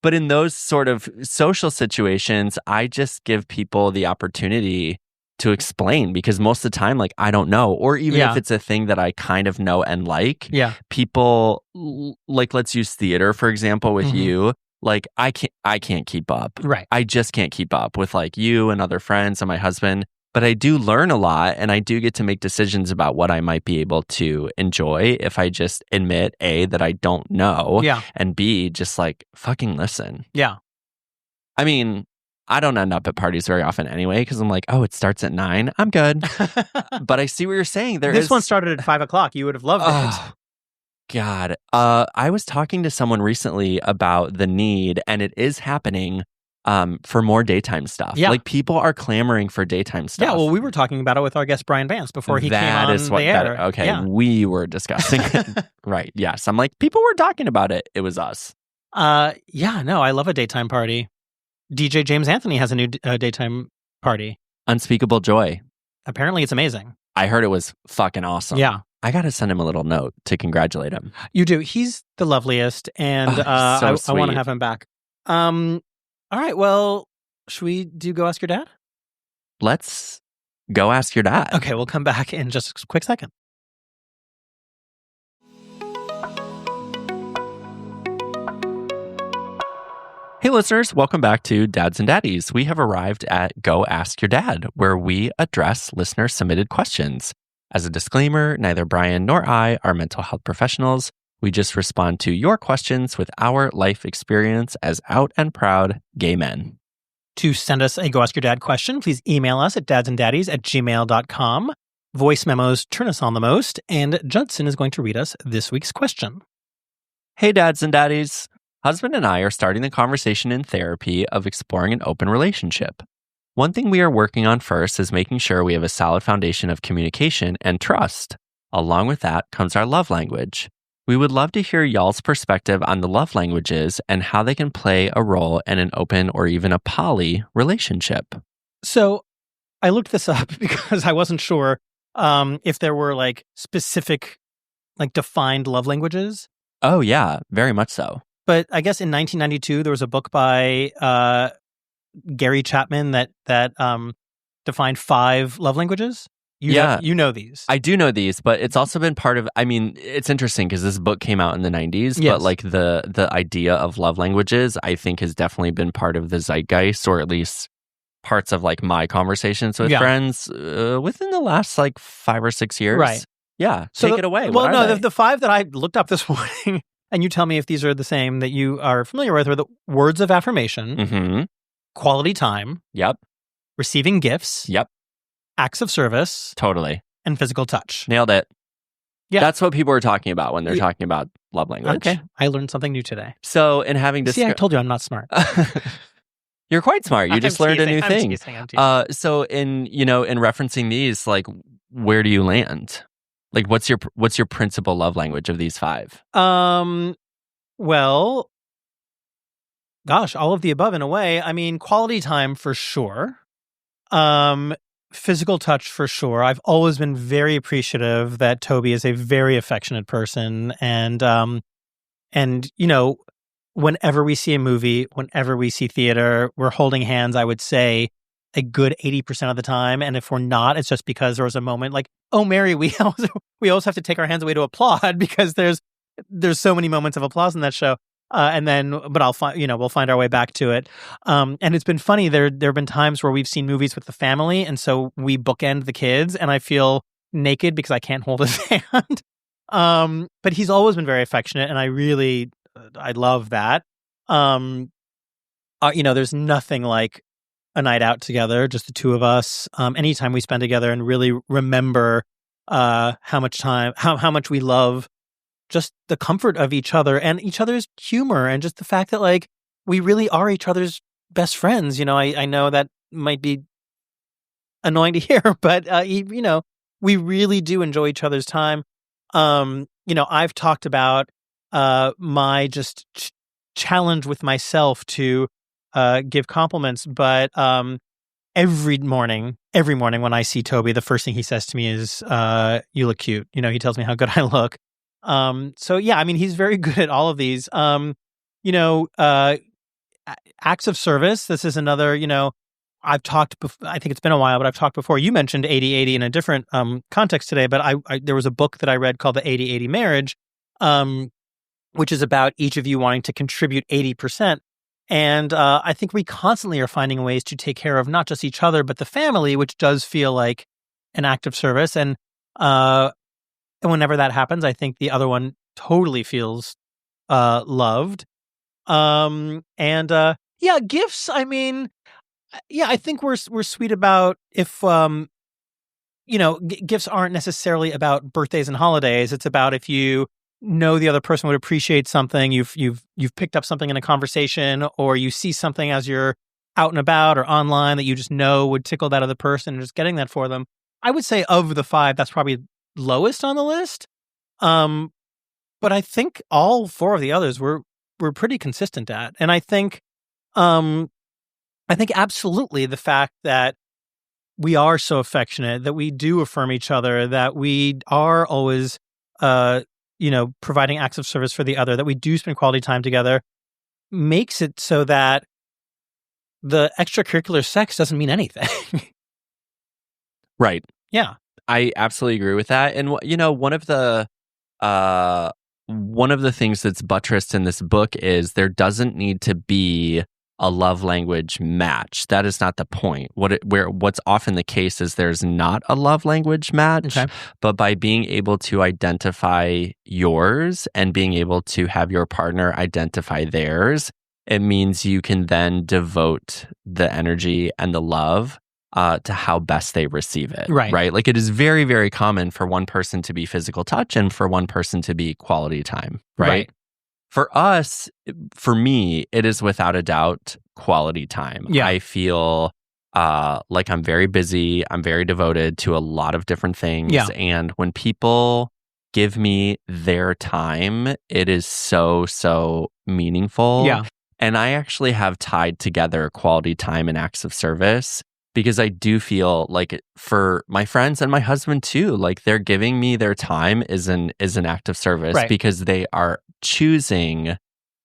But in those sort of social situations, I just give people the opportunity to explain because most of the time, like, I don't know. Or even if it's a thing that I kind of know and like, people, like, let's use theater, for example, with you. Like, I can't keep up. Right. I just can't keep up with like you and other friends and my husband. But I do learn a lot and I do get to make decisions about what I might be able to enjoy if I just admit, A, that I don't know. Yeah. And B, just like fucking listen. Yeah. I mean, I don't end up at parties very often anyway because I'm like, oh, it starts at 9. I'm good. But I see what you're saying. This one started at 5 o'clock. You would have loved it. God. I was talking to someone recently about the need, and it is happening for more daytime stuff. Yeah. Like people are clamoring for daytime stuff. Yeah, well, we were talking about it with our guest Brian Vance before he came That on is what the air. okay, Yeah. we were discussing it. Right. Yes. I'm like, people were talking about it. It was us. Yeah, no, I love a daytime party. DJ James Anthony has a new daytime party. Unspeakable Joy. Apparently it's amazing. I heard it was fucking awesome. Yeah. I got to send him a little note to congratulate him. You do. He's the loveliest, and so I want sweet. to have him back. All right, well, should we do Go Ask Your Dad? Let's go ask your dad. Okay, we'll come back in just a quick second. Hey, listeners, welcome back to Dads and Daddies. We have arrived at Go Ask Your Dad, where we address listener-submitted questions. As a disclaimer, neither Brian nor I are mental health professionals. We just respond to your questions with our life experience as out and proud gay men. To send us a Go Ask Your Dad question, please email us at dadsanddaddies@gmail.com. Voice memos turn us on the most, and Judson is going to read us this week's question. Hey, Dads and Daddies. Husband and I are starting the conversation in therapy of exploring an open relationship. One thing we are working on first is making sure we have a solid foundation of communication and trust. Along with that comes our love language. We would love to hear y'all's perspective on the love languages and how they can play a role in an open or even a poly relationship. So I looked this up because I wasn't sure if there were like specific, like defined love languages. Oh, yeah, very much so. But I guess in 1992, there was a book by Gary Chapman that defined 5 love languages. You know these. I do know these, but it's also been part of, I mean, it's interesting because this book came out in the 90s, Yes. but like the idea of love languages, I think has definitely been part of the zeitgeist, or at least parts of like my conversations with friends within the last like 5 or 6 years. Right. Yeah. So take it away. Well, What no, are they? the 5 that I looked up this morning, and you tell me if these are the same that you are familiar with, are the words of affirmation, Mm-hmm. quality time, Yep. receiving gifts, Yep. acts of service, Totally. and physical touch. Nailed it. Yeah. That's what people are talking about when they're talking about love language. Okay. I learned something new today. So in having See, I told you I'm not smart. You're quite smart. You just learned a new thing. I'm teasing. So in referencing these, like, where do you land? Like, what's your principal love language of these 5? Well, gosh, all of the above in a way. I mean, quality time for sure. Physical touch for sure. I've always been very appreciative that Toby is a very affectionate person, and you know, whenever we see a movie, whenever we see theater, we're holding hands, I would say a good 80% of the time. And if we're not, it's just because there was a moment like, oh, Mary, we always have to take our hands away to applaud because there's so many moments of applause in that show. But we'll find our way back to it. And it's been funny. There have been times where we've seen movies with the family, and so we bookend the kids, and I feel naked because I can't hold his hand. But he's always been very affectionate, and I love that. There's nothing like a night out together, just the two of us. Anytime we spend together and really remember how much we love just the comfort of each other and each other's humor, and just the fact that like we really are each other's best friends. I know that might be annoying to hear, but we really do enjoy each other's time. I've talked about my just challenge with myself to give compliments, but every morning when I see Toby, the first thing he says to me is, "You look cute." He tells me how good I look. So yeah, I mean, he's very good at all of these. Acts of service. This is another, I've talked, I think it's been a while, but I've talked before. You mentioned 80-80 in a different context today, but there was a book that I read called The 80-80 Marriage, which is about each of you wanting to contribute 80%. And I think we constantly are finding ways to take care of not just each other, but the family, which does feel like an act of service. And whenever that happens, I think the other one totally feels loved. Gifts. I mean, yeah, I think we're sweet about if gifts aren't necessarily about birthdays and holidays. It's about if you know the other person would appreciate something. You've picked up something in a conversation, or you see something as you're out and about or online that you just know would tickle that other person, and just getting that for them. I would say of the 5, that's probably lowest on the list. But I think all 4 of the others we're pretty consistent at. And I think absolutely the fact that we are so affectionate, that we do affirm each other, that we are always providing acts of service for the other, that we do spend quality time together, makes it so that the extracurricular sex doesn't mean anything. Right. Yeah. I absolutely agree with that. And one of the things that's buttressed in this book is there doesn't need to be a love language match. That is not the point. What's often the case is there's not a love language match, Okay. but by being able to identify yours and being able to have your partner identify theirs, it means you can then devote the energy and the love to how best they receive it. Right. Like, it is very, very common for one person to be physical touch and for one person to be quality time. Right. For us, for me, it is without a doubt quality time. Yeah. I feel like I'm very busy. I'm very devoted to a lot of different things. Yeah. And when people give me their time, it is so, so meaningful. Yeah. And I actually have tied together quality time and acts of service, because I do feel like for my friends and my husband too, like they're giving me their time is an act of service, Right. because they are choosing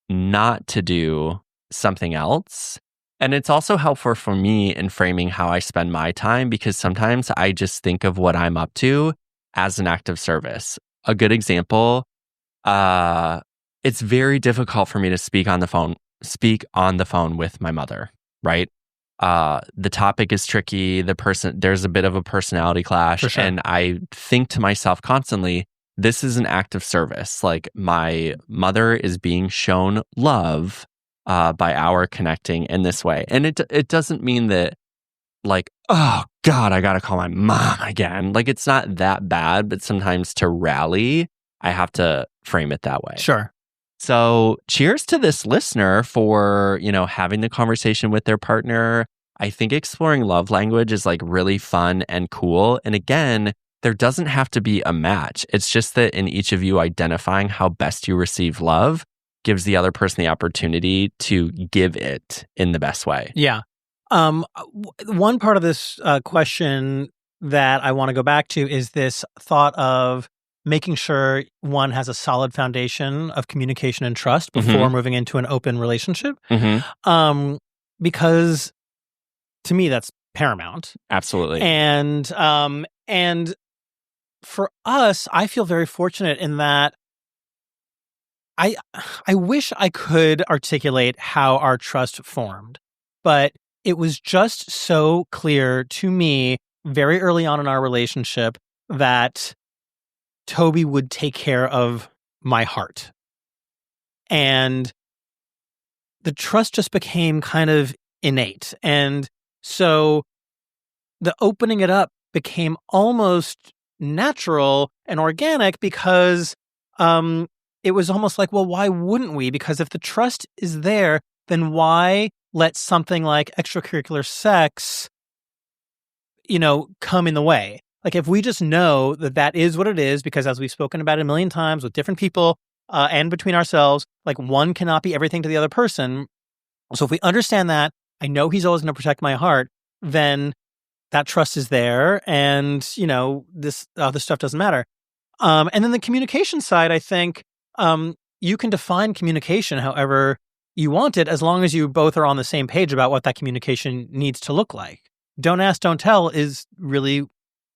not to do something else. And it's also helpful for me in framing how I spend my time, because sometimes I just think of what I'm up to as an act of service. A good example, it's very difficult for me to speak on the phone with my mother, right? The topic is tricky. There's a bit of a personality clash. For sure. And I think to myself constantly, this is an act of service. Like, my mother is being shown love by our connecting in this way. And it doesn't mean that, like, oh God, I got to call my mom again. Like, it's not that bad, but sometimes to rally, I have to frame it that way. Sure. So cheers to this listener for, having the conversation with their partner. I think exploring love language is like really fun and cool. And again, there doesn't have to be a match. It's just that in each of you identifying how best you receive love gives the other person the opportunity to give it in the best way. Yeah. One part of this question that I want to go back to is this thought of making sure one has a solid foundation of communication and trust before moving into an open relationship. Because to me, that's paramount. Absolutely. And for us, I feel very fortunate in that I wish I could articulate how our trust formed, but it was just so clear to me very early on in our relationship that Toby would take care of my heart. And the trust just became kind of innate. And so the opening it up became almost natural and organic, because it was almost like, well, why wouldn't we? Because if the trust is there, then why let something like extracurricular sex, come in the way? Like, if we just know that that is what it is, because as we've spoken about it a million times with different people and between ourselves, like, one cannot be everything to the other person. So if we understand that, I know he's always going to protect my heart, then that trust is there, and, this other stuff doesn't matter. And then the communication side, I think you can define communication however you want it, as long as you both are on the same page about what that communication needs to look like. Don't ask, don't tell is really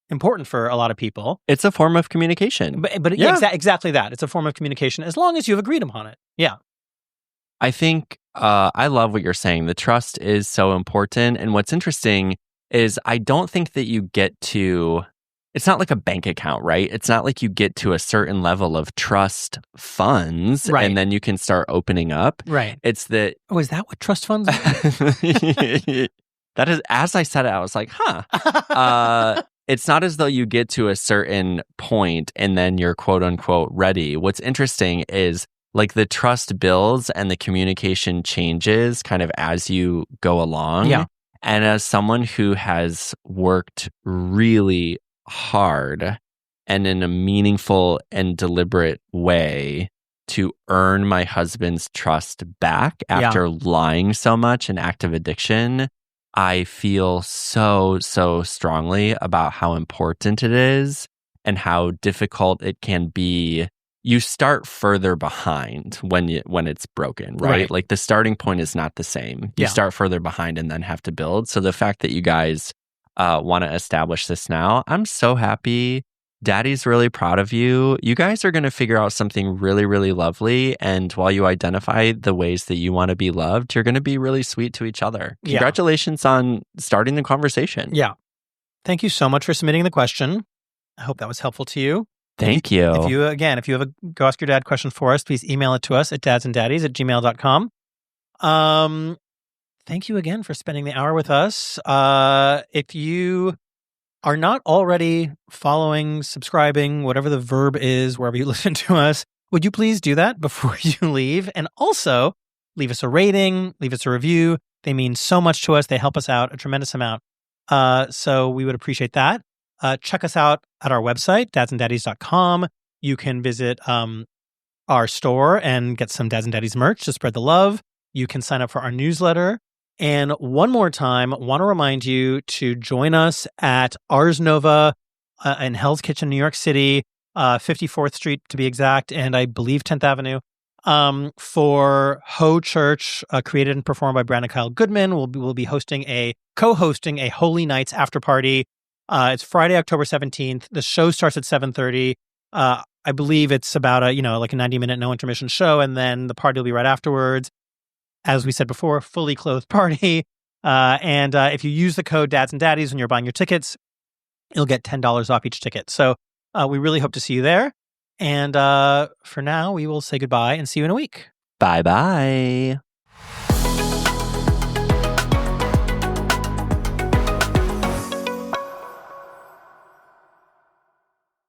important for a lot of people. It's a form of communication. But yeah. Exactly that. It's a form of communication as long as you've agreed upon it. Yeah. I think I love what you're saying. The trust is so important. And what's interesting is I don't think that you get to, it's not like a bank account, right? It's not like you get to a certain level of trust funds and then you can start opening up. Right. It's that. Oh, is that what trust funds are? That is, as I said it, I was like, huh. it's not as though you get to a certain point and then you're quote unquote ready. What's interesting is like the trust builds and the communication changes kind of as you go along. Yeah. And as someone who has worked really hard and in a meaningful and deliberate way to earn my husband's trust back after lying so much, an act of addiction, I feel so strongly about how important it is and how difficult it can be. You start further behind when it's broken, right? Like the starting point is not the same. You start further behind and then have to build. So the fact that you guys want to establish this now, I'm so happy. Daddy's really proud of you. You guys are going to figure out something really, really lovely. And while you identify the ways that you want to be loved, you're going to be really sweet to each other. Congratulations on starting the conversation. Yeah. Thank you so much for submitting the question. I hope that was helpful to you. Thank you. If you have a Go Ask Your Dad question for us, please email it to us at dadsanddaddies@gmail.com. Thank you again for spending the hour with us. If you are not already following, subscribing, whatever the verb is, wherever you listen to us, would you please do that before you leave? And also leave us a rating, leave us a review. They mean so much to us. They help us out a tremendous amount. So we would appreciate that. Check us out at our website, dadsanddaddies.com. You can visit our store and get some Dads and Daddies merch to spread the love. You can sign up for our newsletter. And one more time, want to remind you to join us at Ars Nova in Hell's Kitchen, New York City, 54th Street to be exact, and I believe 10th Avenue, for Ho Church, created and performed by Brandon Kyle Goodman. We'll be co-hosting a Holy Nights after party. It's Friday, October 17th. The show starts at 7:30. I believe it's about a 90-minute no intermission show, and then the party will be right afterwards. As we said before, fully clothed party. And if you use the code Dads and Daddies when you're buying your tickets, you'll get $10 off each ticket. So we really hope to see you there. And for now, we will say goodbye and see you in a week. Bye-bye.